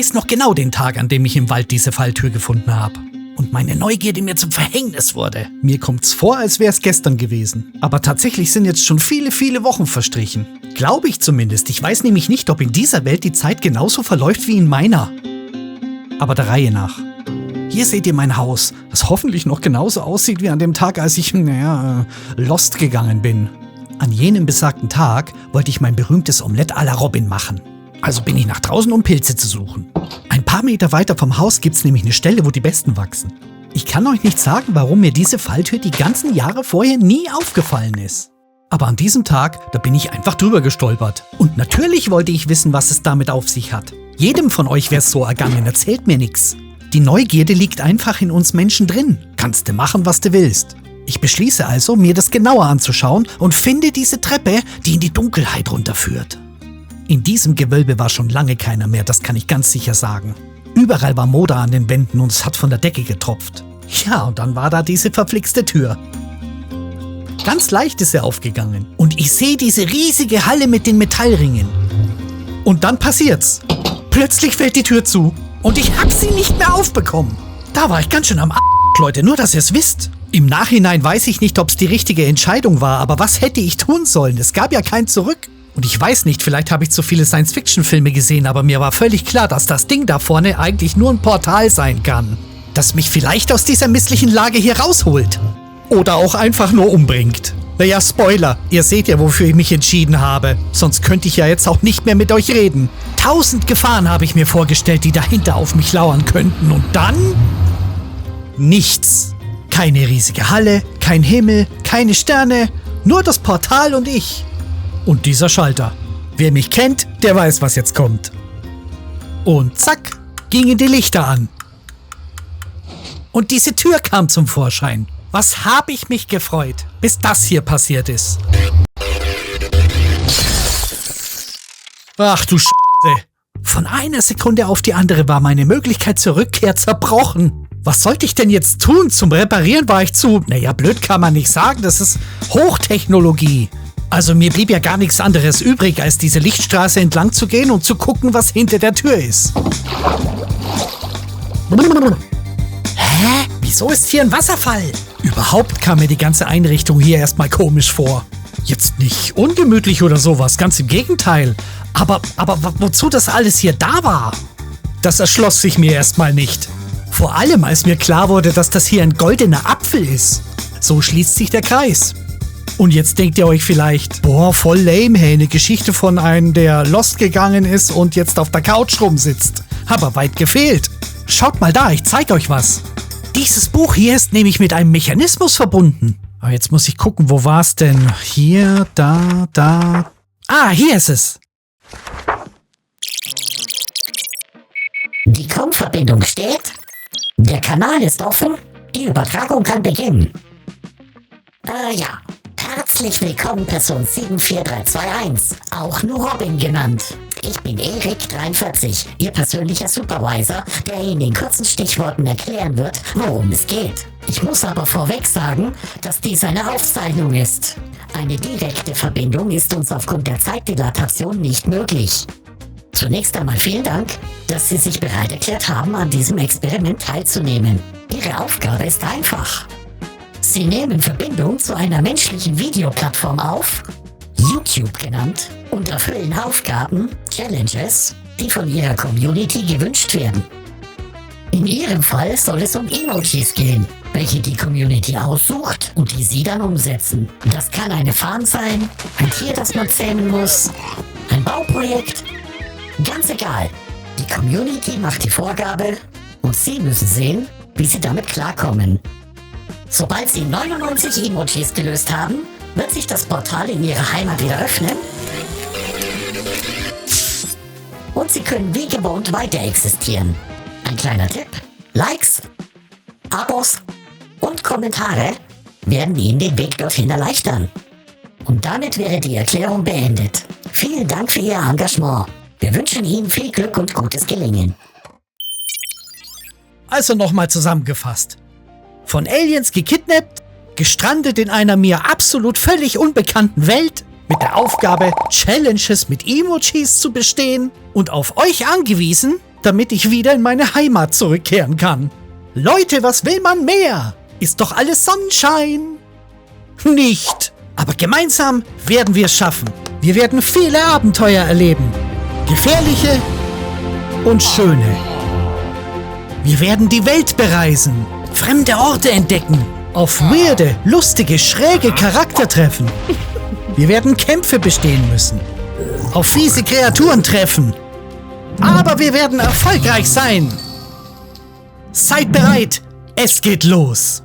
weiß noch genau den Tag, an dem ich im Wald diese Falltür gefunden habe. Und meine Neugierde mir zum Verhängnis wurde. Mir kommt's vor, als wäre es gestern gewesen. Aber tatsächlich sind jetzt schon viele, viele Wochen verstrichen. Glaube ich zumindest. Ich weiß nämlich nicht, ob in dieser Welt die Zeit genauso verläuft wie in meiner. Aber der Reihe nach. Hier seht ihr mein Haus, das hoffentlich noch genauso aussieht wie an dem Tag, als ich, lost gegangen bin. An jenem besagten Tag wollte ich mein berühmtes Omelette à la Robin machen. Also bin ich nach draußen, um Pilze zu suchen. Ein paar Meter weiter vom Haus gibt's nämlich eine Stelle, wo die besten wachsen. Ich kann euch nicht sagen, warum mir diese Falltür die ganzen Jahre vorher nie aufgefallen ist. Aber an diesem Tag, da bin ich einfach drüber gestolpert. Und natürlich wollte ich wissen, was es damit auf sich hat. Jedem von euch wär's so ergangen, erzählt mir nix. Die Neugierde liegt einfach in uns Menschen drin. Kannst du machen, was du willst. Ich beschließe also, mir das genauer anzuschauen und finde diese Treppe, die in die Dunkelheit runterführt. In diesem Gewölbe war schon lange keiner mehr, das kann ich ganz sicher sagen. Überall war Moder an den Wänden und es hat von der Decke getropft. Ja, und dann war da diese verflixte Tür. Ganz leicht ist sie aufgegangen und ich sehe diese riesige Halle mit den Metallringen. Und dann passiert's. Plötzlich fällt die Tür zu und ich hab sie nicht mehr aufbekommen. Da war ich ganz schön am Leute, nur dass ihr es wisst. Im Nachhinein weiß ich nicht, ob es die richtige Entscheidung war, aber was hätte ich tun sollen? Es gab ja kein Zurück. Und ich weiß nicht, vielleicht habe ich zu viele Science-Fiction-Filme gesehen, aber mir war völlig klar, dass das Ding da vorne eigentlich nur ein Portal sein kann. Das mich vielleicht aus dieser misslichen Lage hier rausholt. Oder auch einfach nur umbringt. Naja, Spoiler, ihr seht ja, wofür ich mich entschieden habe. Sonst könnte ich ja jetzt auch nicht mehr mit euch reden. 1000 Gefahren habe ich mir vorgestellt, die dahinter auf mich lauern könnten. Und dann? Nichts. Keine riesige Halle, kein Himmel, keine Sterne, nur das Portal und ich. Und dieser Schalter. Wer mich kennt, der weiß, was jetzt kommt. Und zack, gingen die Lichter an. Und diese Tür kam zum Vorschein. Was hab ich mich gefreut, bis das hier passiert ist. Ach du Scheiße. Von einer Sekunde auf die andere war meine Möglichkeit zur Rückkehr zerbrochen. Was sollte ich denn jetzt tun? Zum Reparieren war ich zu... Naja, blöd kann man nicht sagen, das ist Hochtechnologie. Also mir blieb ja gar nichts anderes übrig, als diese Lichtstraße entlang zu gehen und zu gucken, was hinter der Tür ist. Hä? Wieso ist hier ein Wasserfall? Überhaupt kam mir die ganze Einrichtung hier erstmal komisch vor. Jetzt nicht ungemütlich oder sowas, ganz im Gegenteil. Aber wozu das alles hier da war? Das erschloss sich mir erstmal nicht. Vor allem, als mir klar wurde, dass das hier ein goldener Apfel ist. So schließt sich der Kreis. Und jetzt denkt ihr euch vielleicht, boah, voll lame, hey, eine Geschichte von einem, der lost gegangen ist und jetzt auf der Couch rumsitzt. Aber weit gefehlt. Schaut mal da, ich zeig euch was. Dieses Buch hier ist nämlich mit einem Mechanismus verbunden. Aber jetzt muss ich gucken, wo war's denn? Hier, da. Ah, hier ist es. Die Chromverbindung steht. Der Kanal ist offen. Die Übertragung kann beginnen. Ja. Herzlich willkommen, Person 74321, auch nur Robin genannt. Ich bin Erik, 43, Ihr persönlicher Supervisor, der Ihnen in kurzen Stichworten erklären wird, worum es geht. Ich muss aber vorweg sagen, dass dies eine Aufzeichnung ist. Eine direkte Verbindung ist uns aufgrund der Zeitdilatation nicht möglich. Zunächst einmal vielen Dank, dass Sie sich bereit erklärt haben, an diesem Experiment teilzunehmen. Ihre Aufgabe ist einfach. Sie nehmen Verbindung zu einer menschlichen Videoplattform auf, YouTube genannt, und erfüllen Aufgaben, Challenges, die von Ihrer Community gewünscht werden. In Ihrem Fall soll es um Emojis gehen, welche die Community aussucht und die Sie dann umsetzen. Das kann eine Farm sein, ein Tier, das man zähmen muss, ein Bauprojekt, ganz egal. Die Community macht die Vorgabe und Sie müssen sehen, wie Sie damit klarkommen. Sobald Sie 99 Emojis gelöst haben, wird sich das Portal in Ihrer Heimat wieder öffnen und Sie können wie gewohnt weiter existieren. Ein kleiner Tipp: Likes, Abos und Kommentare werden Ihnen den Weg dorthin erleichtern. Und damit wäre die Erklärung beendet. Vielen Dank für Ihr Engagement. Wir wünschen Ihnen viel Glück und gutes Gelingen. Also nochmal zusammengefasst. Von Aliens gekidnappt, gestrandet in einer mir absolut völlig unbekannten Welt, mit der Aufgabe, Challenges mit Emojis zu bestehen und auf euch angewiesen, damit ich wieder in meine Heimat zurückkehren kann. Leute, was will man mehr? Ist doch alles Sonnenschein. Nicht. Aber gemeinsam werden wir es schaffen. Wir werden viele Abenteuer erleben. Gefährliche und schöne. Wir werden die Welt bereisen, fremde Orte entdecken, auf weirde, lustige, schräge Charakter treffen. Wir werden Kämpfe bestehen müssen, auf fiese Kreaturen treffen. Aber wir werden erfolgreich sein. Seid bereit, es geht los.